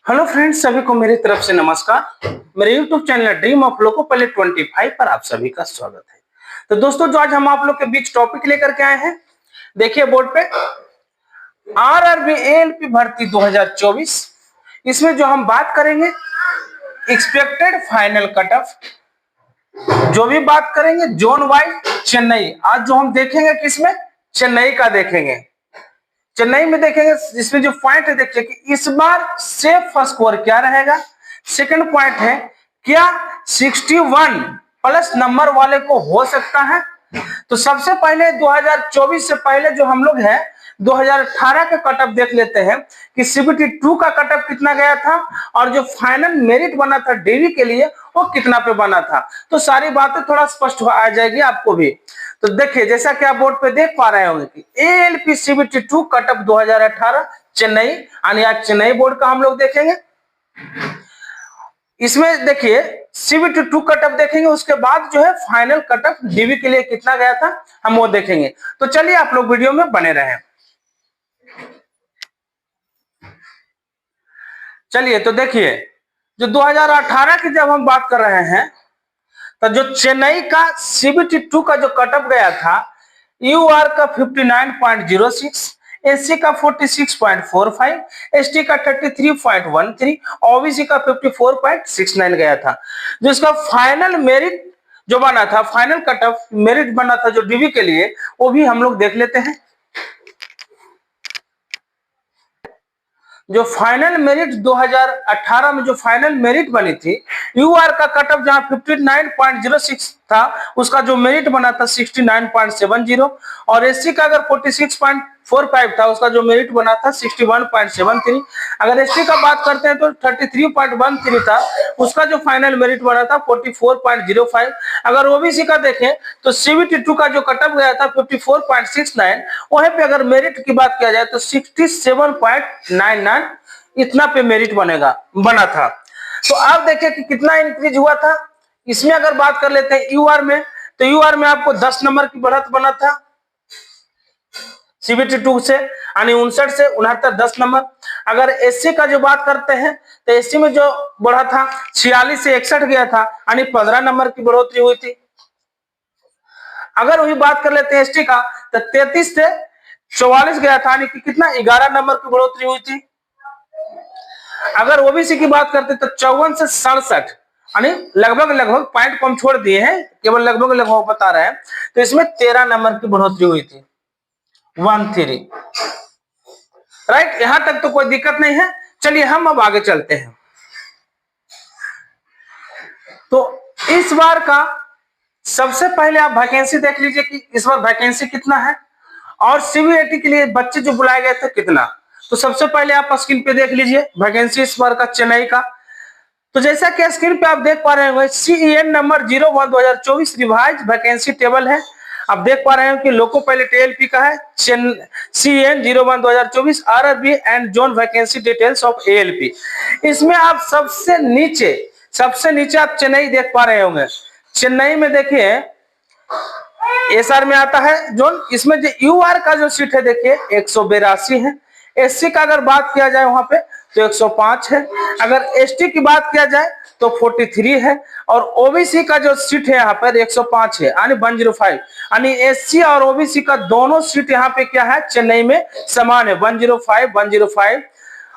Hello friends, सभी को मेरी तरफ से नमस्कार। मेरे यूट्यूब चैनल ड्रीम ऑफ लोको पहले 25 पर आप सभी का स्वागत है। तो दोस्तों, जो आज हम आप लोग के बीच टॉपिक लेकर के आए हैं, देखिए बोर्ड पे, आरआरबी एएलपी भर्ती 2024। इसमें जो हम बात करेंगे एक्सपेक्टेड फाइनल कट ऑफ, जो भी बात करेंगे जोन वाइज चेन्नई। आज जो हम देखेंगे किसमें, चेन्नई का देखेंगे। चेन्नई में देखेंगे इसमें जो पॉइंट है, देखिए कि इस बार सेफ स्कोर क्या रहेगा। सेकंड पॉइंट है, क्या 61 प्लस नंबर वाले को हो सकता है। तो सबसे पहले 2024 से पहले जो हम लोग हैं 2018 का कट ऑफ देख लेते हैं कि सीबीटी 2 का कट ऑफ कितना गया था और जो फाइनल मेरिट बना था डीवी के लिए वो कितना पे बना था। तो सारी बातें थोड़ा स्पष्ट आ जाएगी आपको भी। तो देखिए, जैसा कि आप बोर्ड पे देख पा रहे होंगे कि ALP CBT 2 cut off 2018 Chennai, यानी आज चेन्नई बोर्ड का हम लोग देखेंगे। इसमें देखिए सीबीटी 2 कट ऑफ देखेंगे, उसके बाद जो है फाइनल कट ऑफ डीवी के लिए कितना गया था हम वो देखेंगे। तो चलिए आप लोग वीडियो में बने रहें। चलिए तो देखिए, जो 2018 की जब हम बात कर रहे हैं तो जो चेन्नई का सीबीटी 2 का जो कट ऑफ गया था, यूआर का 59.06, एससी का 46.45, एसटी का 33.13, ओबीसी का 54.69 गया था। जो इसका फाइनल मेरिट जो बना था, फाइनल कट ऑफ मेरिट बना था जो डीवी के लिए, वो भी हम लोग देख लेते हैं। जो फाइनल मेरिट 2018 में जो फाइनल मेरिट बनी थी, यूआर का कट ऑफ जहां 59.06 था, उसका जो मेरिट बना था 69.70, और एससी का अगर 46.45 था, उसका जो मेरिट बना था 61.73। अगर एसटी का बात करते हैं तो 33.13 था, उसका जो फाइनल मेरिट बना था 44.05। अगर ओबीसी का देखें तो सीबीटी 2 का जो कट ऑफ गया था 54.69, वहीं पे अगर मेरिट की बात किया जाए तो 67.99 इतना पे मेरिट बना था। तो आप देखिए कि कितना इंक्रीज हुआ था। इसमें अगर बात कर लेते हैं यूआर में, तो यूआर में आपको 10 नंबर की बढ़त बना था सीबीटी 2 से, यानी 59 से 69 10 नंबर। अगर एससी का जो बात करते हैं तो एससी में जो बढ़ा था 46 से 61 गया था, यानी 15 नंबर की बढ़ोतरी हुई थी। अगर वही बात कर लेते हैं एसटी का, तो 33 से 44 गया था, यानी कि कितना 11 नंबर की बढ़ोतरी हुई थी। अगर ओबीसी की बात करते तो 54 से 67, यानी लगभग पॉइंट कम छोड़ दिए हैं, केवल लगभग बता रहे हैं। तो इसमें 13 नंबर की बढ़ोतरी हुई थी, 13। राइट, यहां तक तो कोई दिक्कत नहीं है। चलिए हम अब आगे चलते हैं। तो इस बार का सबसे पहले आप वैकेंसी देख लीजिए कि इस बार वैकेंसी कितना है और सीबीएटी के लिए बच्चे जो बुलाए गए थे कितना। तो सबसे पहले आप स्क्रीन पे देख लीजिए वैकेंसी इस बार का चेन्नई का। तो जैसा कि स्क्रीन पे आप देख पा रहे हैं, CEN number 01/2024 revise vacancy table है। आप देख पा रहे हैं कि लोको पायलट एएलपी का है, CN 01/2024 RRB and zone vacancy details of ALP. इसमें आप सबसे नीचे आप चेन्नई देख पा रहे होंगे। चेन्नई में देखिए एसआर में आता है जोन, इसमें जो यूआर का जो सीट है देखिए 182 है। एससी का अगर बात किया जाए वहां पे तो 105 है। अगर एसटी की बात किया जाए तो 43 है, और ओबीसी का जो सीट है यहाँ पर 105 है, यानी 105, यानी एससी और ओबीसी का दोनों सीट यहाँ पे क्या है चेन्नई में समान है, 105।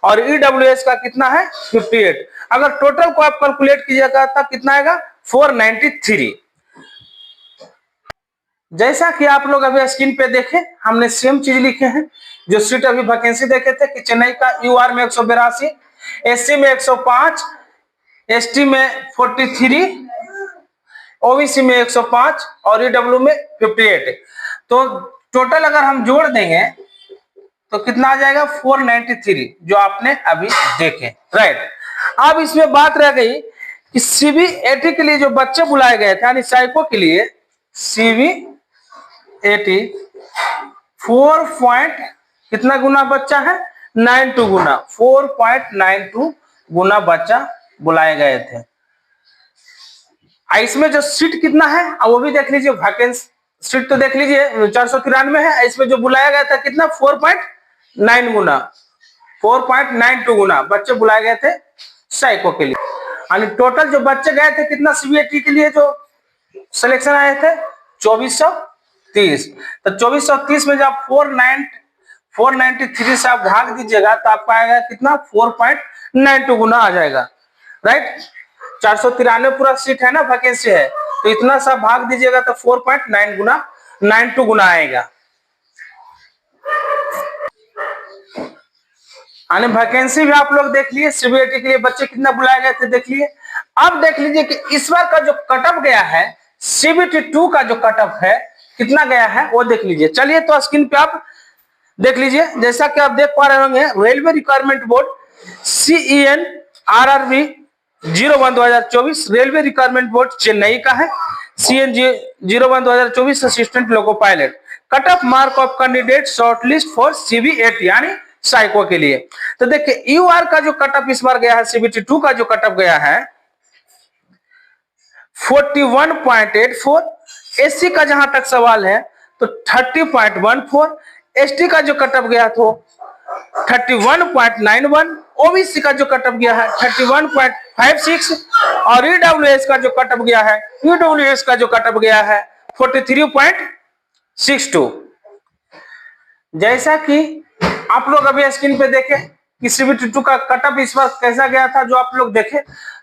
और ईडब्ल्यूएस का कितना है 58। अगर टोटल को आप कैलकुलेट कीजिएगा तब कितना आएगा 493। जैसा कि आप लोग अभी स्क्रीन पे देखे, हमने सेम चीज लिखे हैं। जो सीट अभी वैकेंसी देखे थे कि चेन्नई का यूआर में 182, एससी में 105, एसटी में 43, ओबीसी में 105 और ईडब्ल्यू में 58। तो टोटल अगर हम जोड़ देंगे तो कितना आ जाएगा 493, जो आपने अभी देखे। राइट, अब इसमें बात रह गई कि सीबीएटी के लिए जो बच्चे बुलाए गए थे, यानी साइको के लिए सीबीएटी 4 कितना गुना बच्चा है 92 गुना, 4.92 गुना बच्चा बुलाए गए थे। इसमें जो सीट कितना है अब वो भी देख लीजिए, वैकेंसी सीट तो देख लीजिए 493 है। इसमें जो बुलाया गया था कितना 4.9 गुना, 4.92 गुना बच्चे बुलाए गए थे साइको के लिए। यानी टोटल जो बच्चे गए थे कितना सीबीएटी के लिए जो सिलेक्शन आए थे 2430। तो 2430 में जब 493 से आप भाग दीजिएगा तो आपको आएगा कितना 4.92 गुना आ जाएगा, राइट। 493 पूरा सीट है ना, वैकेंसी है, तो इतना सा भाग दीजिएगा तो 4.92 गुना आएगा। यानी वैकेंसी भी आप लोग देख लिए, सीबीएटी के लिए बच्चे कितना बुलाए गए थे देख लिए। अब देख लीजिए कि इस बार का जो कटअप गया है सीबीटी 2 का जो कटअप है कितना गया है वो देख लीजिए। चलिए तो स्क्रीन पे आप देख लीजिए। जैसा कि आप देख पा रहे होंगे railway requirement board CEN RRB 01 2024 railway requirement board Chennai का है। CN 01 2024 assistant loco pilot cut off mark of candidate shortlist for CBAT यानी साइको के लिए। तो देखिए यूआर का जो कटअप इस बार गया है, सीबीटी 2 का जो कटअप गया है 41.84। एससी का जहां तक सवाल है तो 30.14। एसटी का जो कटअप गया तो 31.91। ओबीसी का जो कटअप गया है 31.56 और ईडब्ल्यूएस का जो कटअप गया है, ईडब्ल्यूएस का जो कटअप गया है 43.62। जैसा कि आप लोग अभी स्क्रीन पे देखें कि सीबीटी 2 का कटअप इस बार कैसा गया था, जो आप लोग देखें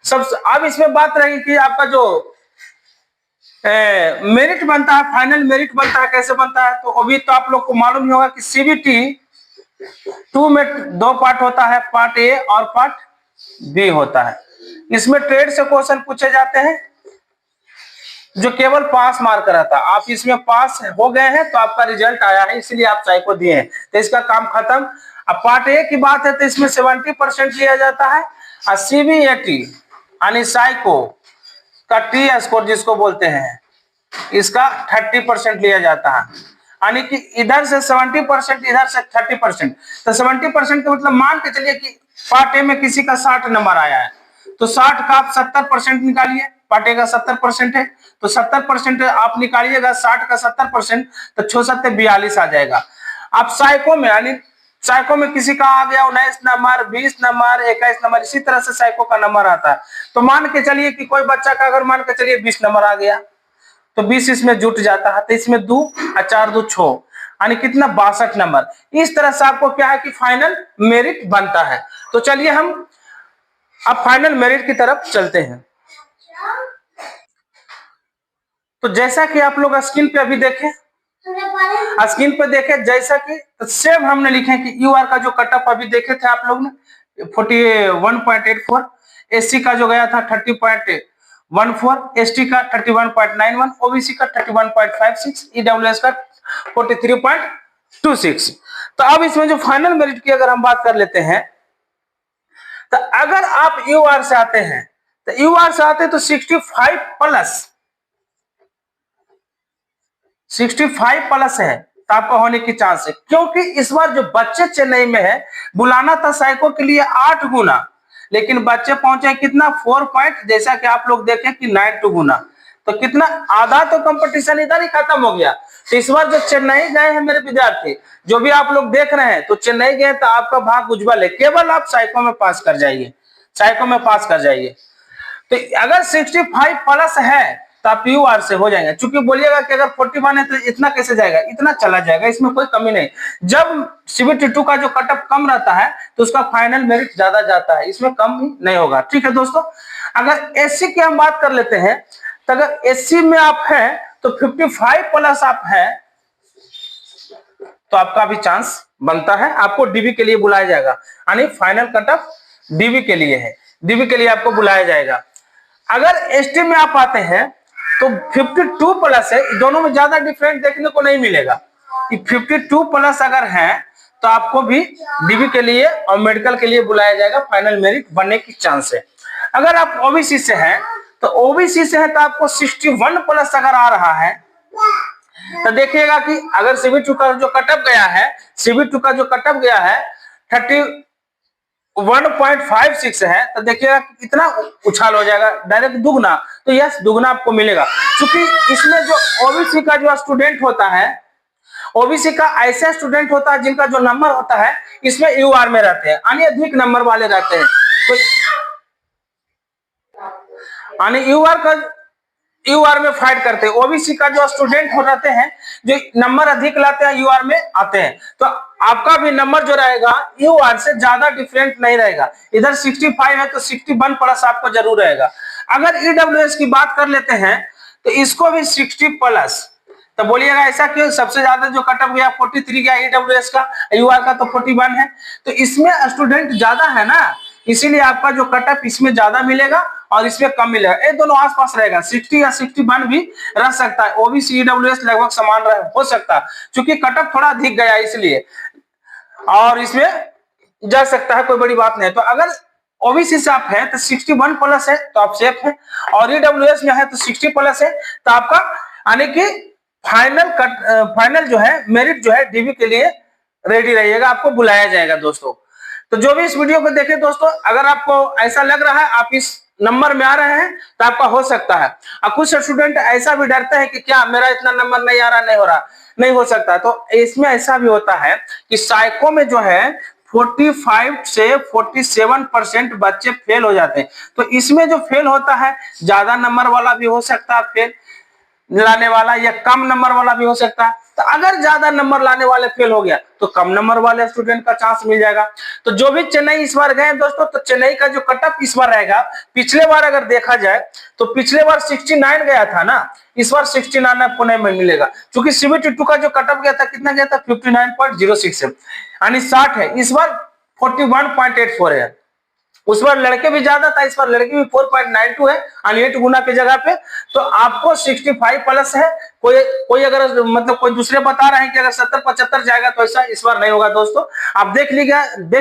सब। अब इसमें बात रहेगी कि आपका जो मेरिट बनता है, फाइनल मेरिट बनता है, कैसे बनता है। तो अभी तो आप लोग को मालूम ही होगा कि सीबीटी 2 में 2 पार्ट होता है, पार्ट ए और पार्ट बी होता है। इसमें ट्रेड से क्वेश्चन पूछे जाते हैं जो केवल पास मार्क रहता है। आप इसमें पास हो गए हैं तो आपका रिजल्ट आया है, इसलिए आप साइको दिए हैं, तो इसका काम खत्म। अब पार्ट ए की बात है तो इसमें 70% लिया जाता है और सीबीएटी यानी साइको का टी स्कोर जिसको बोलते हैं इसका 30% लिया जाता है। यानी कि इधर से 70% इधर से 30%। तो 70% का मतलब मान के चलिए कि पार्ट ए में किसी का 60 नंबर आया है तो 60 का आप 70% निकालिए। पार्ट ए का 70% है तो 70% आप निकालिएगा, 60 का 70% तो 6 42 आ जाएगा। आप साइको में यानी साइको में किसी का आ गया 19 नंबर, 20 नंबर, 21 नंबर, इसी तरह से साइको का नंबर आता है। तो मान के चलिए कि कोई बच्चा का अगर मान के चलिए 20 नंबर आ गया तो 20 इसमें जुट जाता है, तो इसमें 2 और 4 2 6 यानी कितना 62 नंबर। इस तरह से आपको क्या है कि फाइनल मेरिट बनता है। तो चलिए हम अब फाइनल मेरिट की तरफ चलते हैं। तो जैसा कि आप लोग स्क्रीन पे अभी देखें, स्क्रीन पे देखें जैसा कि सेम हमने लिखे कि यूआर का जो कटअप अभी देखे थे आप लोग ने 41.84। एससी का जो गया था 30.14, एसटी का 31.91, ओबीसी का 31.56, ईडब्ल्यूएस का 43.26। तो अब इसमें जो फाइनल मेरिट की अगर हम बात कर लेते हैं तो अगर आप यूआर से आते हैं तो यूआर से आते हैं तो 65 प्लस है तो आपका होने की चांस है, क्योंकि इस बार जो बच्चे चेन्नई में है बुलाना था साइको के लिए 8 गुना, लेकिन बच्चे पहुंचे कितना 4 पॉइंट, जैसा कि आप लोग देखें कि 92 गुना। तो कितना आधा तो कंपटीशन इधर ही खत्म हो गया। तो इस बार जो चेन्नई गए हैं मेरे विद्यार्थी, जो भी आप लोग देख रहे हैं तो चेन्नई गए तो आपका भाग उज्जवल है, केवल आप साइको में पास कर जाइए, साइको में पास कर जाइए। तो अगर 65 प्लस है तो आप यूआर से हो जाएंगे। चूंकि बोलिएगा कि अगर 41 है तो इतना कैसे जाएगा, इतना चला जाएगा, इसमें कोई कमी नहीं। जब सीबीटी 2 का जो कटअप कम रहता है तो उसका फाइनल मेरिट ज्यादा जाता है, इसमें कम ही नहीं होगा। ठीक है दोस्तों, अगर एससी की हम बात कर लेते हैं तो अगर एससी में आप हैं तो 55 प्लस आप हैं तो आपका भी चांस बनता है, आपको डीबी के लिए बुलाया जाएगा। यानी फाइनल कटअप डीबी के लिए है, डीबी के लिए आपको बुलाया जाएगा। अगर एसटी में आप आते हैं तो 52 प्लस है, दोनों में ज्यादा डिफरेंस देखने को नहीं मिलेगा। 52 प्लस अगर है तो आपको भी डीबी के लिए और मेडिकल के लिए बुलाया जाएगा, फाइनल मेरिट बनने की चांस है। अगर आप ओबीसी से हैं तो ओबीसी से है तो आपको 61 प्लस अगर आ रहा है तो देखिएगा कि अगर सीबीटी का जो कटअप गया है, सीबीटी का जो कटअप गया है 31.56 है तो देखिएगा कितना उछाल हो जाएगा, डायरेक्ट दुगना। तो यस दुगना आपको मिलेगा, क्योंकि इसमें जो ओबीसी का जो स्टूडेंट होता है, ओबीसी का ऐसा स्टूडेंट होता है जिनका जो नंबर होता है इसमें यूआर में रहते हैं, यानी अधिक नंबर वाले रहते हैं। तो यानी यूआर में फाइट करते हैं। ओबीसी का जो स्टूडेंट हो रहते हैं जो नंबर अधिक लाते हैं यूआर में आते हैं, तो आपका भी नंबर जो रहेगा यूआर से ज्यादा डिफरेंट नहीं रहेगा। इधर 65 है तो 61 प्लस आपको जरूर रहेगा। अगर ईडब्ल्यूएस की बात कर लेते हैं तो इसको भी 60 प्लस। तो बोलिएगा ऐसा क्यों, सबसे ज्यादा जो कट ऑफ गया 43 गया ईडब्ल्यूएस का, यूआर का तो 41 है, तो इसमें स्टूडेंट ज्यादा है ना, इसीलिए आपका जो कट ऑफ इसमें ज्यादा मिलेगा और इसमें कम मिलेगा। ये दोनों आसपास रहेगा, 60 या 61 भी रह सकता है। ओबीसी ईडब्ल्यूएस लगभग समान हो सकता है, क्योंकि कट ऑफ थोड़ा अधिक गया इसलिए, और इसमें जा सकता है, कोई बड़ी बात नहीं। तो अगर ओबीसी से आप है तो 61 प्लस है तो आप सेफ है, और ईडब्ल्यूएस में है तो 60 प्लस है, तो आपका यानी कि फाइनल जो है मेरिट जो है डीबी के लिए रेडी रहिएगा, आपको बुलाया जाएगा दोस्तों। तो जो भी इस वीडियो को देखे दोस्तों, अगर आपको ऐसा लग रहा है आप इस नंबर में आ रहे हैं तो आपका हो सकता है। और कुछ स्टूडेंट ऐसा भी डरते हैं कि क्या मेरा इतना नंबर नहीं आ रहा, नहीं हो रहा, नहीं हो सकता। तो इसमें ऐसा भी होता है कि साइको में जो है 45 से 47% बच्चे फेल हो जाते हैं। तो इसमें जो फेल होता है ज्यादा नंबर वाला भी हो सकता है फेल लाने वाला, या कम नंबर वाला भी हो सकता है। तो अगर ज्यादा नंबर लाने वाले फेल हो गया तो कम नंबर वाले स्टूडेंट का चांस मिल जाएगा। तो जो भी चेन्नई इस बार गए दोस्तों, तो चेन्नई का जो कट ऑफ इस बार रहेगा, पिछले बार अगर देखा जाए तो पिछले बार 69 गया था ना, इस बार 69 आपको नहीं मिलेगा, क्योंकि CBT2 का जो कट ऑफ गया था कितना गया था 59.06 यानी 60 है, इस बार 41.84 है। उस बार लड़के भी ज्यादा था, इस बार लड़के भी 4.92 है, यानी 8 गुना की जगह पे। तो आपको 65 प्लस है। कोई अगर मतलब कोई दूसरे बता रहे हैं कि अगर 70-75 जाएगा तो ऐसा इस बार नहीं होगा दोस्तों। आप देख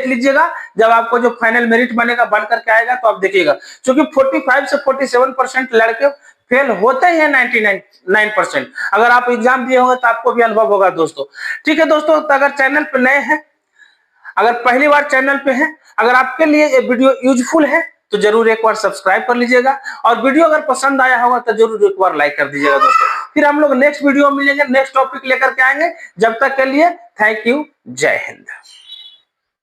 लीजिएगा जब आपको जो फाइनल मेरिट बनेगा, बन करके आएगा तो आप देखिएगा, क्योंकि 45 से 47% लड़के फेल होते ही है 99%। अगर आप एग्जाम दिए होंगे तो आपको भी अनुभव होगा दोस्तों। ठीक है दोस्तों, तो अगर चैनल पर नए हैं, अगर पहली बार चैनल पे हैं, अगर आपके लिए ये वीडियो यूजफुल है तो जरूर एक बार सब्सक्राइब कर लीजिएगा, और वीडियो अगर पसंद आया होगा तो जरूर एक बार लाइक कर दीजिएगा दोस्तों। फिर हम लोग नेक्स्ट वीडियो मिलेंगे, नेक्स्ट टॉपिक लेकर के आएंगे। जब तक के लिए थैंक यू, जय हिंद।